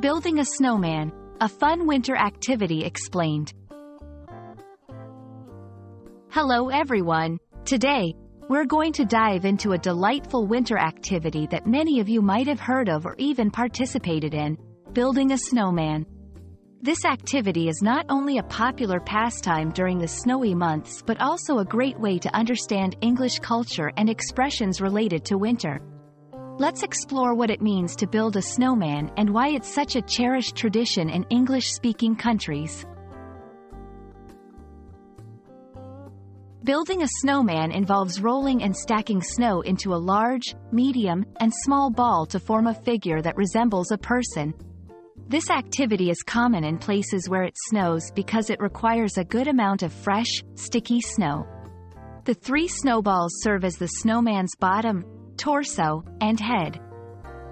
Building a snowman, a fun winter activity explained. Hello everyone. Today, we're going to dive into a delightful winter activity that many of you might have heard of or even participated in, building a snowman. This activity is not only a popular pastime during the snowy months but also a great way to understand English culture and expressions related to winter. Let's explore what it means to build a snowman and why it's such a cherished tradition in English-speaking countries. Building a snowman involves rolling and stacking snow into a large, medium, and small ball to form a figure that resembles a person. This activity is common in places where it snows because it requires a good amount of fresh, sticky snow. The three snowballs serve as the snowman's bottom, torso, and head.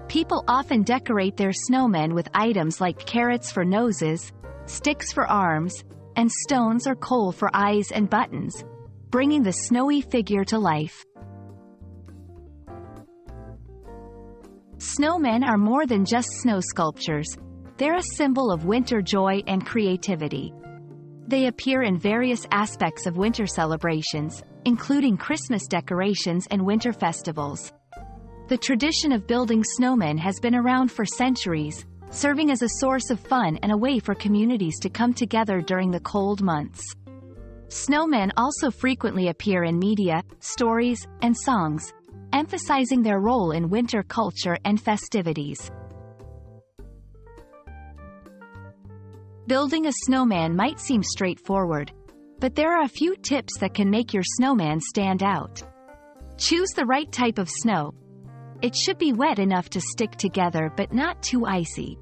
People often decorate their snowmen with items like carrots for noses, sticks for arms, and stones or coal for eyes and buttons, bringing the snowy figure to life. Snowmen are more than just snow sculptures. They're a symbol of winter joy and creativity. They appear in various aspects of winter celebrations, including Christmas decorations and winter festivals. The tradition of building snowmen has been around for centuries, serving as a source of fun and a way for communities to come together during the cold months. Snowmen also frequently appear in media, stories, and songs, emphasizing their role in winter culture and festivities. Building a snowman might seem straightforward, but there are a few tips that can make your snowman stand out. Choose the right type of snow. It should be wet enough to stick together but not too icy.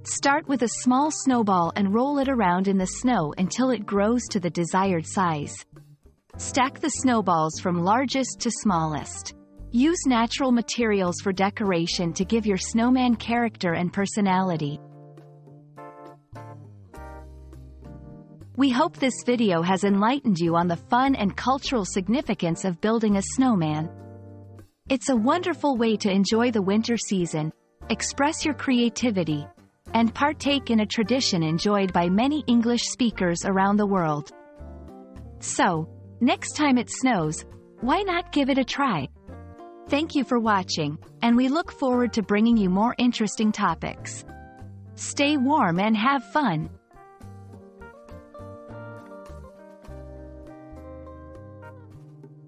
Start with a small snowball and roll it around in the snow until it grows to the desired size. Stack the snowballs from largest to smallest. Use natural materials for decoration to give your snowman character and personality. We hope this video has enlightened you on the fun and cultural significance of building a snowman. It's a wonderful way to enjoy the winter season, express your creativity, and partake in a tradition enjoyed by many English speakers around the world. So, next time it snows, why not give it a try? Thank you for watching, and we look forward to bringing you more interesting topics. Stay warm and have fun.